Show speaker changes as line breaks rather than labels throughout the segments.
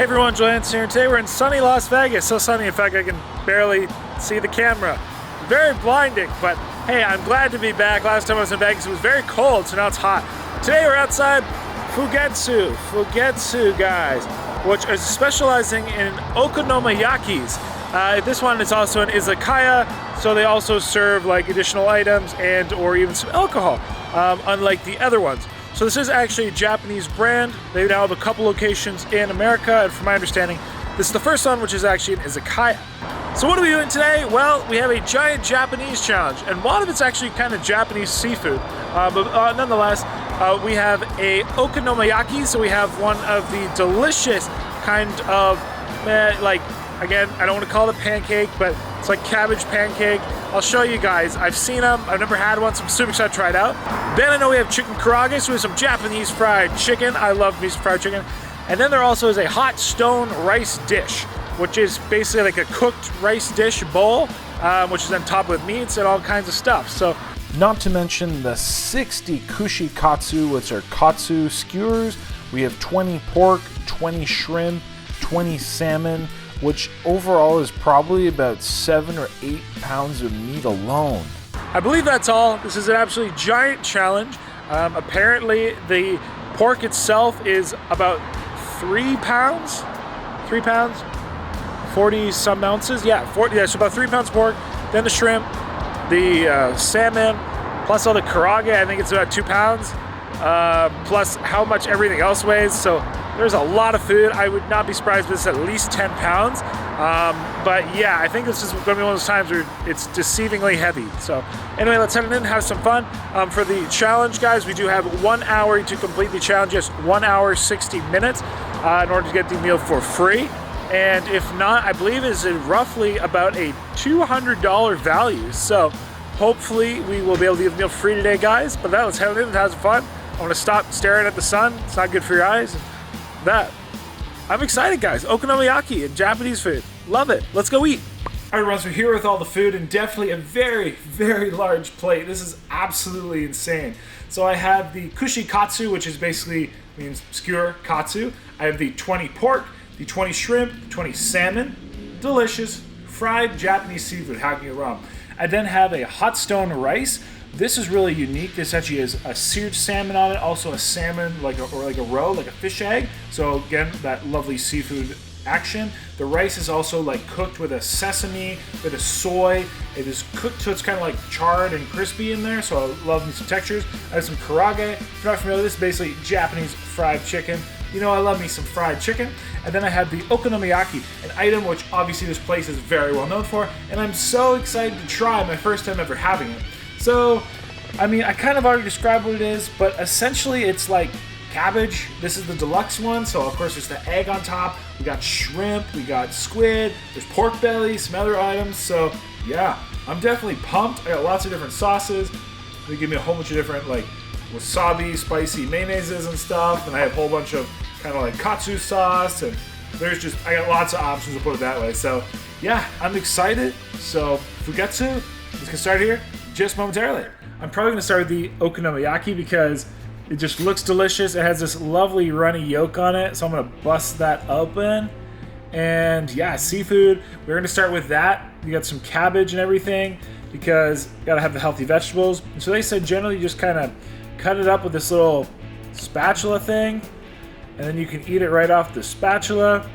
Hey everyone, Joanne's here, and today we're in sunny Las Vegas. So sunny, in fact, I can barely see the camera. Very blinding, but hey, I'm glad to be back. Last time I was in Vegas, it was very cold, so now it's hot. Today we're outside Fugetsu, guys, which is specializing in okonomiyakis. This one is also an izakaya, so they also serve like additional items and or even some alcohol, unlike the other ones. So this is actually a Japanese brand. They now have a couple locations in America, and from my understanding, this is the first one, which is actually an izakaya. So what are we doing today? Well, we have a giant Japanese challenge, and a lot of it's actually kind of Japanese seafood. But nonetheless, we have a okonomiyaki, so we have one of the delicious kind of, again, I don't want to call it a pancake, but it's like cabbage pancake. I'll show you guys. I've seen them. I've never had one, so I'm super excited to try it out. Then I know we have chicken karaage, so we have some Japanese fried chicken. I love me some fried chicken. And then there also is a hot stone rice dish, which is basically like a cooked rice dish bowl, which is on top with meats and all kinds of stuff. So, not to mention the 60 KATSU, which are KATSU skewers. We have 20 pork, 20 shrimp, 20 salmon, which overall is probably about 7 or 8 pounds of meat alone. I believe that's all. This is an absolutely giant challenge. Apparently the pork itself is about 3 pounds, 40 some ounces. Yeah, 40. Yeah, so about 3 pounds pork, then the shrimp, the salmon, plus all the karaage, I think it's about 2 pounds, plus how much everything else weighs. So there's a lot of food. I would not be surprised if this is at least 10 pounds. But yeah, I think this is going to be one of those times where it's deceivingly heavy. So anyway, let's head in and have some fun. For the challenge, guys, we do have 1 hour to complete the challenge. Just 1 hour, 60 minutes in order to get the meal for free. And if not, I believe it's roughly about a $200 value. So hopefully we will be able to get the meal free today, guys. But let's head in and have some fun. I want to stop staring at the sun. It's not good for your eyes. I'm excited, guys. Okonomiyaki and Japanese food. Love it. Let's go eat. All right, everyone, so here with all the food, and definitely a very, very large plate. This is absolutely insane. So I have the kushikatsu, which is basically means skewer katsu. I have the 20 pork, the 20 shrimp, 20 salmon. Delicious. Fried Japanese seafood. How can you go wrong? I then have a hot stone rice. This is really unique. This actually has a seared salmon on it, also a salmon like a roe, like a fish egg. So again, that lovely seafood action. The rice is also like cooked with a sesame, with a soy. It is cooked so it's kind of like charred and crispy in there. So I love me some textures. I have some karaage. If you're not familiar, this is basically Japanese fried chicken. You know I love me some fried chicken. And then I have the okonomiyaki, an item which obviously this place is very well known for, and I'm so excited to try. My first time ever having it. So, I mean, I kind of already described what it is, but essentially it's like cabbage. This is the deluxe one, so of course there's the egg on top. We got shrimp, we got squid, there's pork belly, some other items. So, yeah, I'm definitely pumped. I got lots of different sauces. They give me a whole bunch of different, like, wasabi, spicy mayonnaises and stuff, and I have a whole bunch of kind of like katsu sauce, and I got lots of options, to put it that way. So, yeah, I'm excited. So, Fugetsu, let's get started here. Just momentarily. I'm probably going to start with the okonomiyaki because it just looks delicious. It has this lovely runny yolk on it, so I'm going to bust that open. And yeah, seafood. We're going to start with that. You got some cabbage and everything because you got to have the healthy vegetables. And so they said generally you just kind of cut it up with this little spatula thing, and then you can eat it right off the spatula.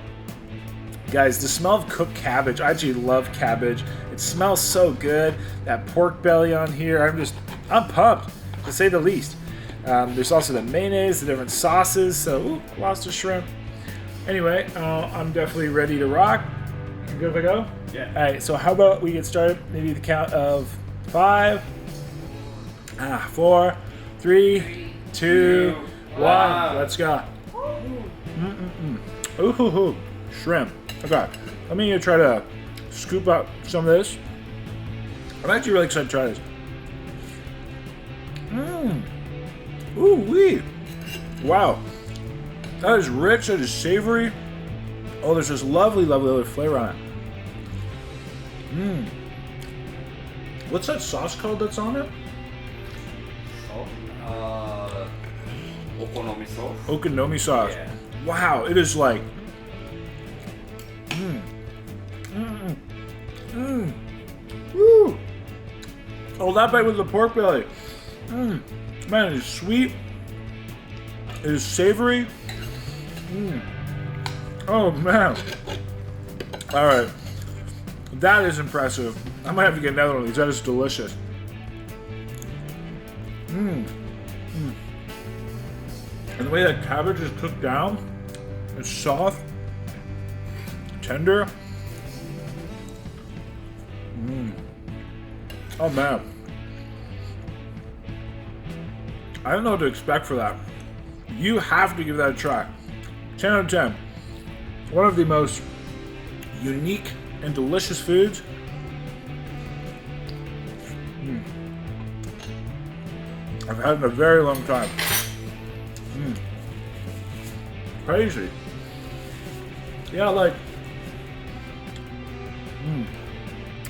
Guys, the smell of cooked cabbage, I actually love cabbage. It smells so good. That pork belly on here, I'm pumped, to say the least. There's also the mayonnaise, the different sauces, so, lost a shrimp. Anyway, I'm definitely ready to rock. You good if I go?
Yeah.
All right, so how about we get started? Maybe the count of 5, 4, 3, 2, 1. Let's go. Ooh, shrimp. Okay, let me try to scoop up some of this. I'm actually really excited to try this. Ooh wee. Wow. That is rich, that is savory. Oh, there's this lovely, lovely, lovely flavor on it. What's that sauce called that's on it?
Okonomi sauce.
Okonomi sauce.
Yeah.
Wow, it is like Oh, that bite with the pork belly. Man, it is sweet. It is savory. Oh man. All right. That is impressive. I might have to get another one of these. That is delicious. And the way that cabbage is cooked down, it's soft, tender. Oh man. I don't know what to expect for that. You have to give that a try. 10 out of 10. One of the most unique and delicious foods. I've had in a very long time. Crazy. Yeah, like.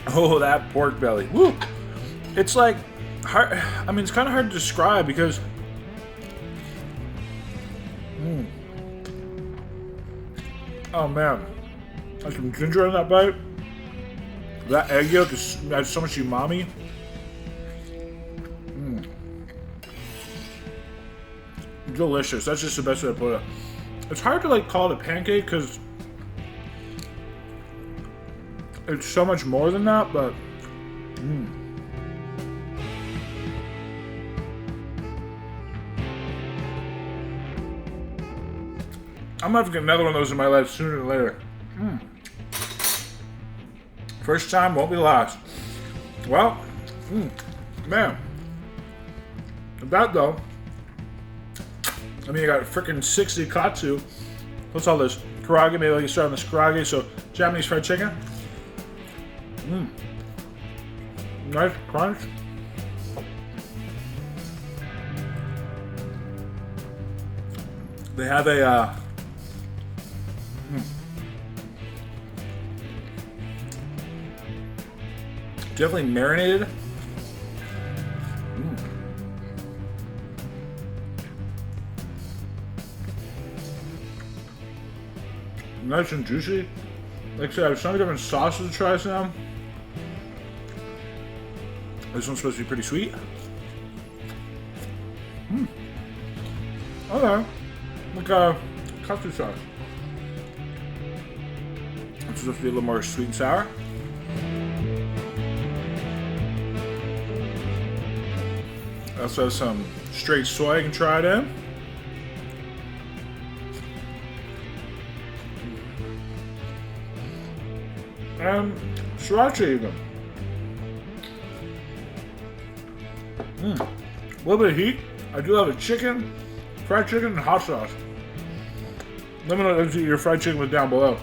Oh, that pork belly. Woo! It's like hard. I mean, it's kind of hard to describe because. Oh man, there's some ginger in that bite. That egg yolk has so much umami. Delicious. That's just the best way to put it. It's hard to like call it a pancake because it's so much more than that, but I'm gonna have to get another one of those in my life sooner than later. First time won't be last. Well, man. That though, I mean, you got freaking 60 KATSU. What's all this? Karaage, maybe I can start on this karaage. So, Japanese fried chicken. Nice crunch. They have a, definitely marinated. Nice and juicy. Like I said, I have so many different sauces to try now. This one's supposed to be pretty sweet. Okay. Like a KATSU sauce. It's supposed to be a little more sweet and sour. I also have some straight soy I can try it in. And sriracha even. A little bit of heat. I do have a chicken, fried chicken, and hot sauce. Let me know what your fried chicken was down below.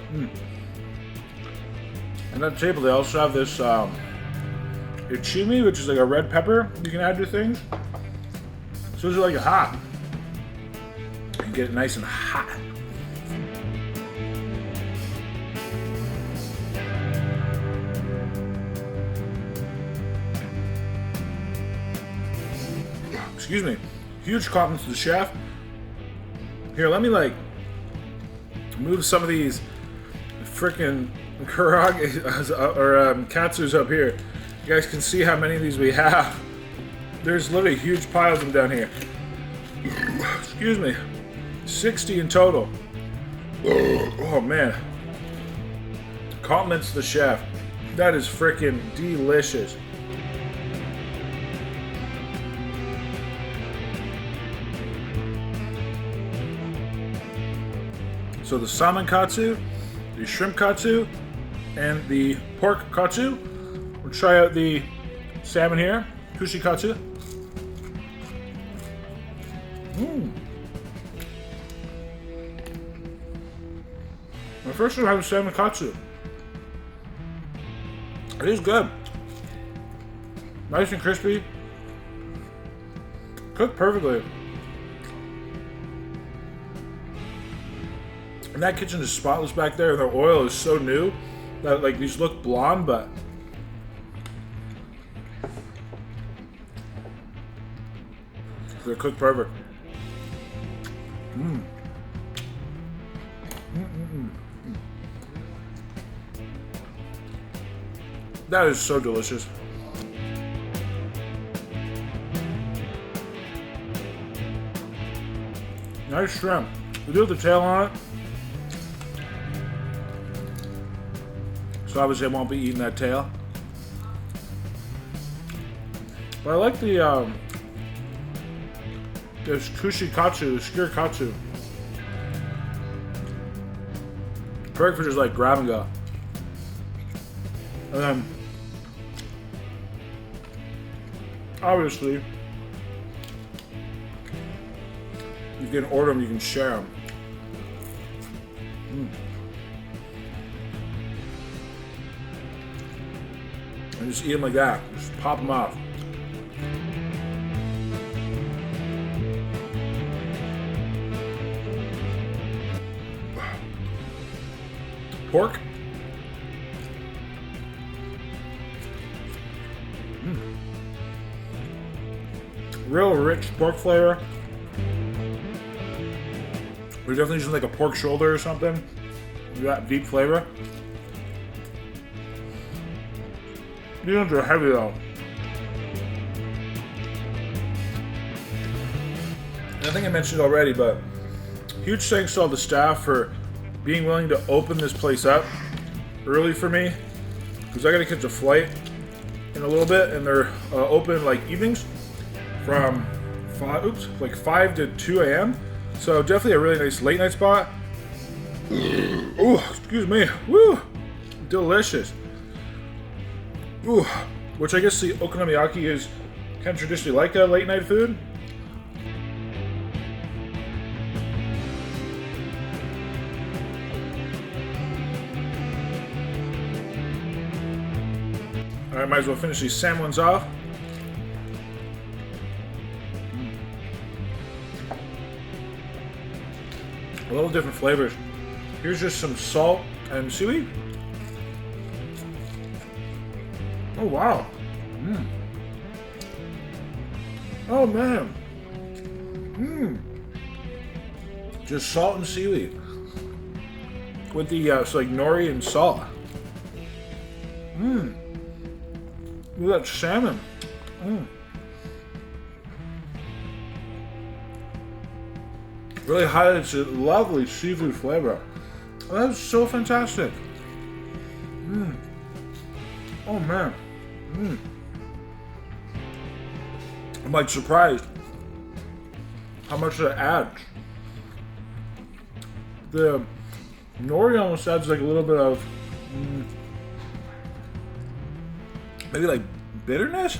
And at the table they also have this ichimi, which is like a red pepper you can add to things. So it's like a hot. You can get it nice and hot. Excuse me. Huge compliment to the chef. Here, let me like move some of these freaking karaage or KATSUs up here. You guys can see how many of these we have. There's literally huge piles of them down here. Excuse me. 60 in total. Oh man. Compliments to the chef. That is freaking delicious. So the salmon KATSU, the shrimp KATSU, and the pork KATSU. We'll try out the salmon here, kushikatsu. My first time having salmon KATSU. It is good. Nice and crispy. Cooked perfectly. And that kitchen is spotless back there. The oil is so new that like these look blonde, but they're cooked perfect. That is so delicious. Nice shrimp. We do have the tail on it. So obviously I won't be eating that tail. But I like the this KATSU, skewer KATSU. Perfect for just like grab and go. And then obviously you can order them, you can share them. And just eat them like that. Just pop them off. Pork. Real rich pork flavor. We're definitely using like a pork shoulder or something. That deep flavor. These ones are heavy though. And I think I mentioned it already, but huge thanks to all the staff for being willing to open this place up early for me, because I gotta catch a flight in a little bit, and they're open like evenings from 5 to 2 a.m. So definitely a really nice late night spot. Ooh, excuse me. Woo, delicious. Ooh, which I guess the Okonomiyaki is kind of traditionally like a late night food. Alright, might as well finish these salmons off. A little different flavors. Here's just some salt and seaweed. Oh wow. Oh man. Just salt and seaweed. With the it's like nori and salt. Look at that salmon. Really highlights a lovely seafood flavor. Oh, that's so fantastic. Oh man. I'm like surprised how much that adds. The nori almost adds like a little bit of maybe like bitterness?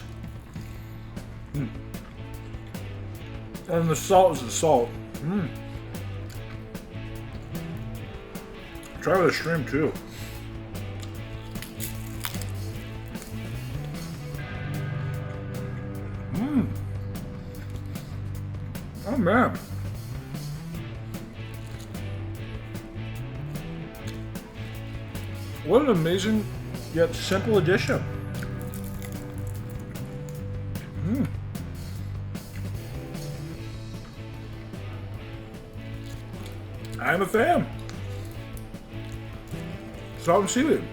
And the salt is the salt. Try with the shrimp too. Oh man. What an amazing yet simple addition. I'm a fan. Salt and seaweed.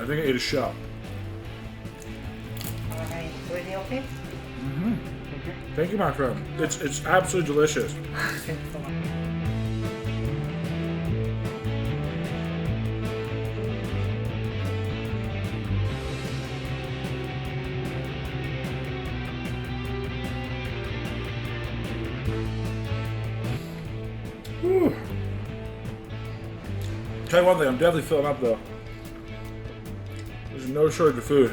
I think I ate a shot.
Already okay?
Thank you, my friend. It's absolutely delicious.
Thank you so much.
Whew. Tell you one thing, I'm definitely filling up though. There's no shortage of food.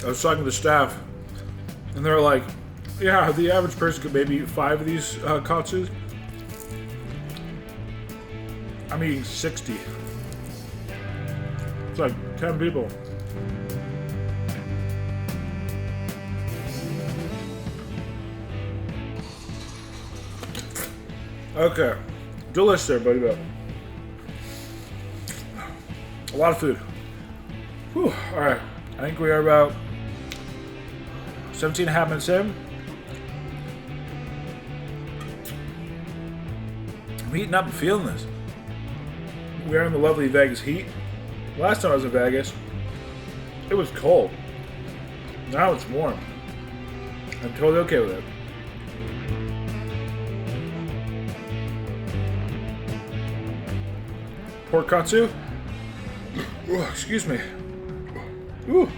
I was talking to the staff, and they're like, yeah, the average person could maybe eat 5 of these KATSUs. I'm eating 60. It's like 10 people. Okay. Delicious there, buddy. A lot of food. Whew. Alright. I think we are about 17 and a half minutes in. I'm eating up and feeling this. We are in the lovely Vegas heat. Last time I was in Vegas, it was cold. Now it's warm. I'm totally okay with it. Pork KATSU. Ooh, excuse me. Ooh.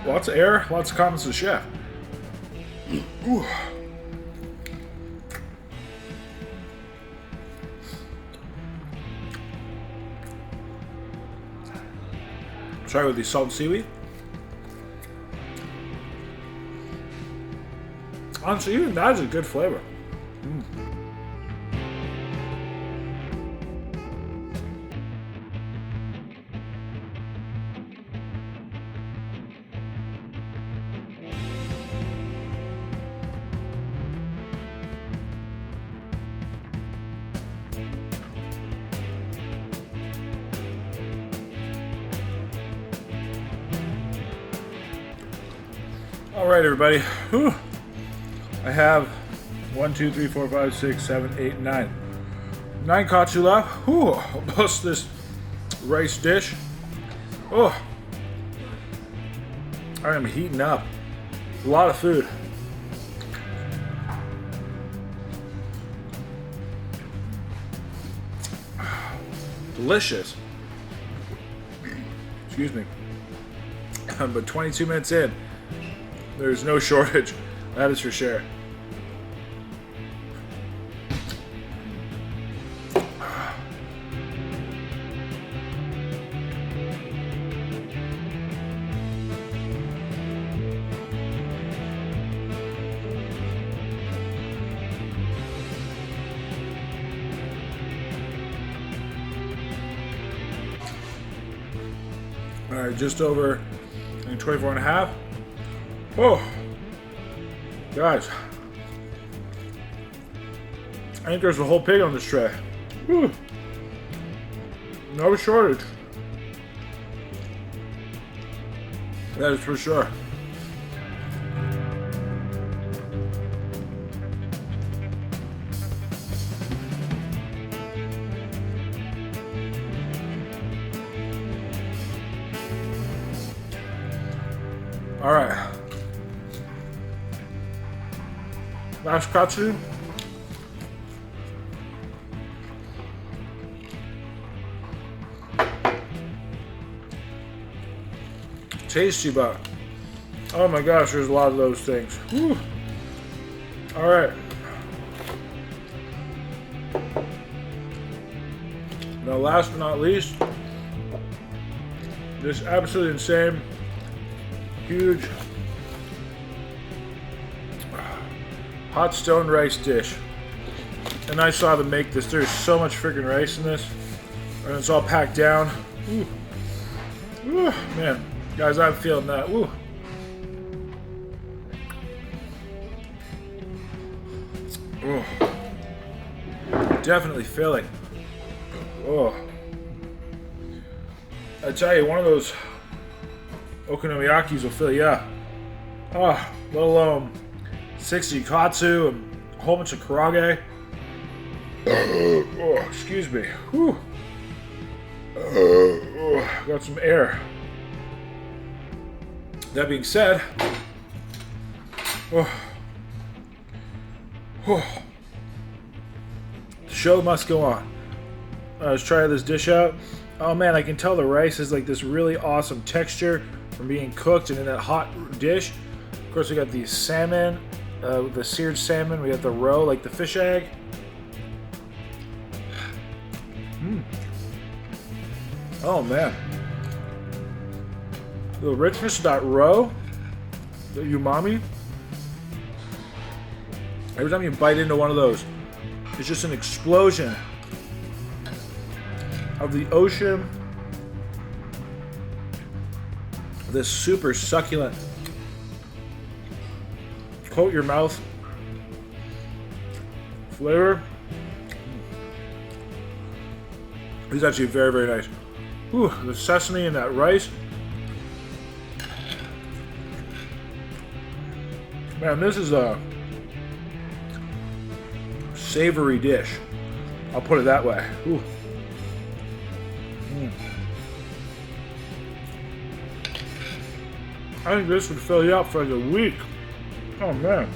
Lots of air, lots of comments to the chef. Ooh. Try with the salt and seaweed. Honestly, even that is a good flavor. All right, everybody. Whew. I have 1, 2, 3, 4, 5, 6, 7, 8, 9. 9 KATSU left. Whew. I'll bust this rice dish. Oh, I am heating up. A lot of food. Delicious. Excuse me. But 22 minutes in, there's no shortage. That is for sure. All right, just over 24 and a half. Oh, guys, I think there's a whole pig on this tray. Whew. No shortage. That is for sure. All right. Last KATSU. Tasty, but oh my gosh, there's a lot of those things. Whew. All right. Now, last but not least, this absolutely insane, huge hot stone rice dish. And I saw them make this. There's so much freaking rice in this, and it's all packed down. Ooh. Ooh, man, guys, I'm feeling that. Ooh. Oh, definitely filling. Oh, I tell you, one of those Okonomiyakis will fill you up. Oh, let alone 60 KATSU and a whole bunch of karaage. Oh, excuse me. Whew. Oh, got some air. That being said, oh, the show must go on. Let's try this dish out. Oh man, I can tell the rice is like this really awesome texture from being cooked and in that hot dish. Of course, we got the salmon, the seared salmon. We got the roe, like the fish egg. Oh man, the richness of that roe, the umami. Every time you bite into one of those, it's just an explosion of the ocean. This super succulent, coat your mouth flavor. It's actually very, very nice. Whew, the sesame and that rice. Man, this is a savory dish. I'll put it that way. Ooh. I think this would fill you up for like a week. Oh man.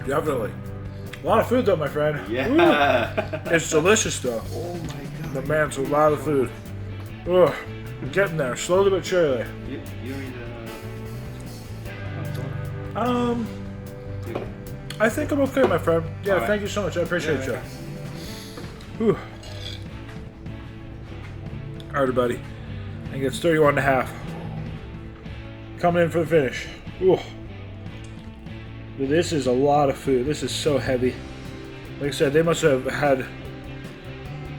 Definitely. A lot of food though, my friend.
Yeah.
It's delicious though.
Oh my god.
But man, it's a lot of food. Ugh. I'm getting there, slowly but surely.
You're in the
I think I'm okay, my friend. Yeah,
Alright.
thank you so much. I appreciate
Yeah,
you.
okay.
Whew. Alright, buddy. I think it's 31 and a half. Coming in for the finish. Ooh. But this is a lot of food. This is so heavy. Like I said, they must have had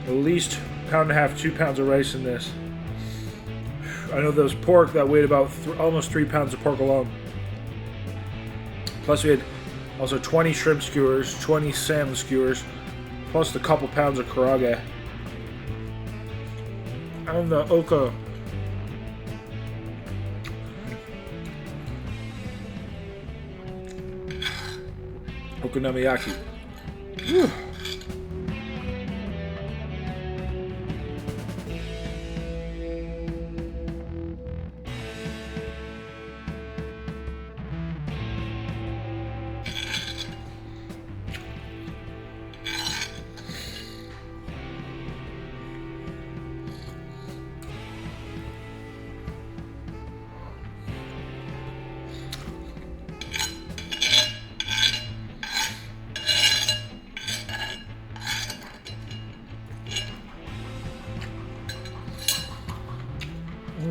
at least pound and a half, 2 pounds of rice in this. I know there was pork that weighed about almost 3 pounds of pork alone. Plus we had also 20 shrimp skewers, 20 salmon skewers, plus a couple pounds of karaage. And the Okonomiyaki. Whew.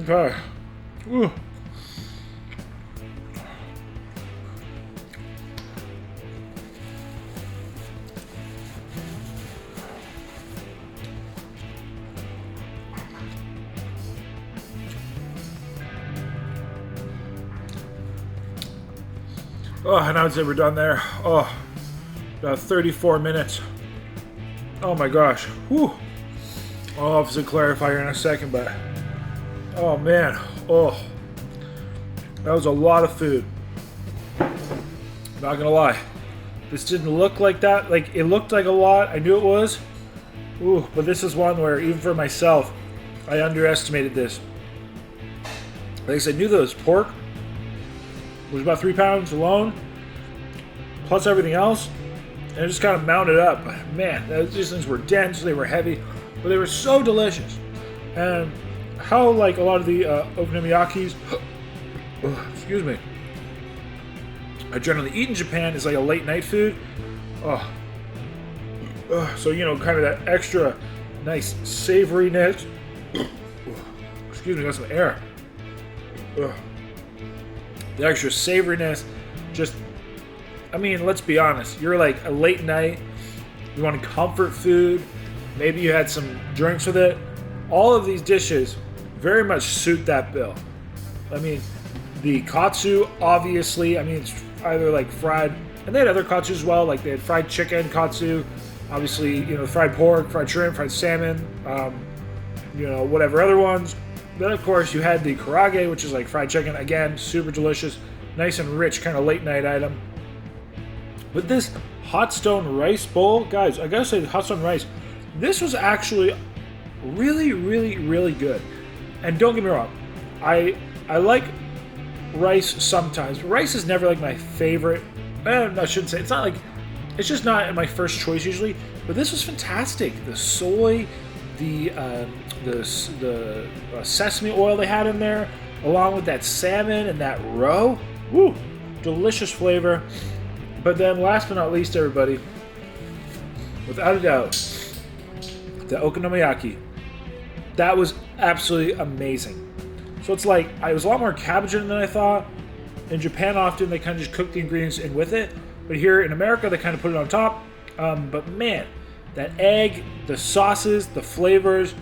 Okay. Ooh. Oh, and I would say we're done there. Oh, about 34 minutes. Oh my gosh. Whew. I'll obviously clarify here in a second, but oh man, oh, that was a lot of food. Not gonna lie, this didn't look like that. Like, it looked like a lot. I knew it was. Ooh, but this is one where even for myself, I underestimated this. Like I said, I knew there was pork. It was about 3 pounds alone, plus everything else, and it just kind of mounted up. But man, these things were dense. They were heavy, but they were so delicious. And how, like, a lot of the okonomiyakis, excuse me, I generally eat in Japan is like a late night food. So, you know, kind of that extra nice savoriness. Excuse me, got some air. The extra savoriness, just, I mean, let's be honest. You're like a late night, you want comfort food, maybe you had some drinks with it. All of these dishes very much suit that bill. I mean, the KATSU, obviously, I mean, it's either like fried, and they had other KATSU as well, like they had fried chicken KATSU, obviously, you know, fried pork, fried shrimp, fried salmon, you know, whatever other ones. Then, of course, you had the karaage, which is like fried chicken, again, super delicious, nice and rich, kind of late night item. But this hot stone rice bowl, guys, I gotta say, the hot stone rice, this was actually really, really, really good. And don't get me wrong, I like rice sometimes. Rice is never like my favorite. I shouldn't say, it's not like, it's just not my first choice usually. But this was fantastic. The soy, the sesame oil they had in there, along with that salmon and that roe. Woo, delicious flavor. But then last but not least, everybody, without a doubt, the okonomiyaki. That was absolutely amazing. So it's like, it was a lot more cabbage in it than I thought. In Japan, often they kind of just cook the ingredients in with it. But here in America, they kind of put it on top. But man, that egg, the sauces, the flavors,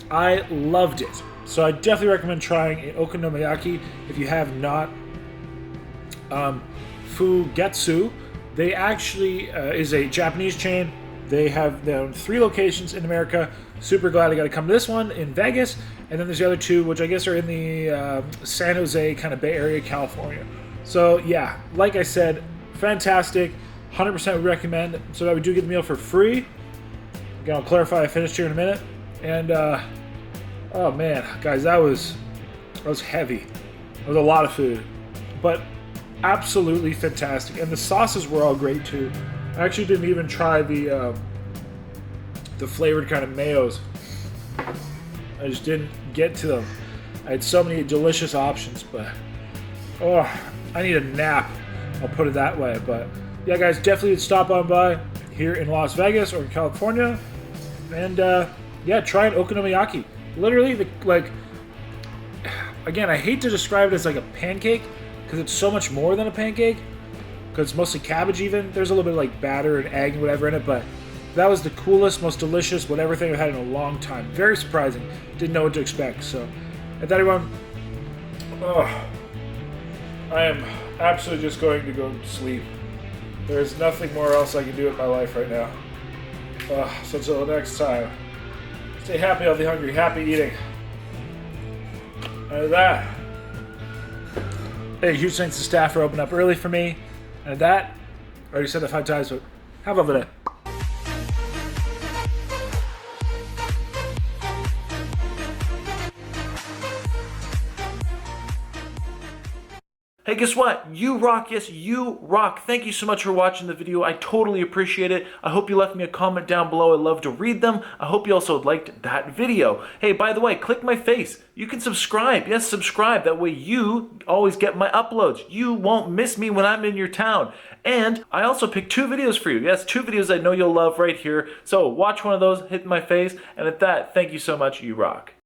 I loved it. So I definitely recommend trying an okonomiyaki if you have not. Fugetsu, They actually is a Japanese chain. They have their own 3 locations in America. Super glad I got to come to this one in Vegas, and then there's the other 2, which I guess are in the San Jose kind of Bay Area, California. So yeah, like I said, fantastic. 100% would recommend, so that we do get the meal for free. Again, I'll clarify I finished here in a minute. And oh man, guys, that was heavy. It was a lot of food, but absolutely fantastic. And the sauces were all great too. I actually didn't even try the flavored kind of mayos. I just didn't get to them. I had so many delicious options, but oh, I need a nap. I'll put it that way. But yeah, guys, definitely stop on by here in Las Vegas or in California, and yeah, try an okonomiyaki. Literally, again, I hate to describe it as like a pancake because it's so much more than a pancake. Because it's mostly cabbage even. There's a little bit of like batter and egg and whatever in it, but that was the coolest, most delicious, whatever thing I've had in a long time. Very surprising. Didn't know what to expect. So, at that, everyone, I am absolutely just going to go to sleep. There's nothing more else I can do in my life right now. So until next time, stay happy, healthy, hungry, happy eating. And that, hey, huge thanks to staff for opening up early for me. And that, I already said that 5 times, but have a lovely day. Hey, guess what? You rock. Yes, you rock. Thank you so much for watching the video. I totally appreciate it. I hope you left me a comment down below. I'd love to read them. I hope you also liked that video. Hey, by the way, click my face. You can subscribe. Yes, subscribe. That way you always get my uploads. You won't miss me when I'm in your town. And I also picked 2 videos for you. Yes, 2 videos I know you'll love right here. So watch one of those, hit my face. And at that, thank you so much. You rock.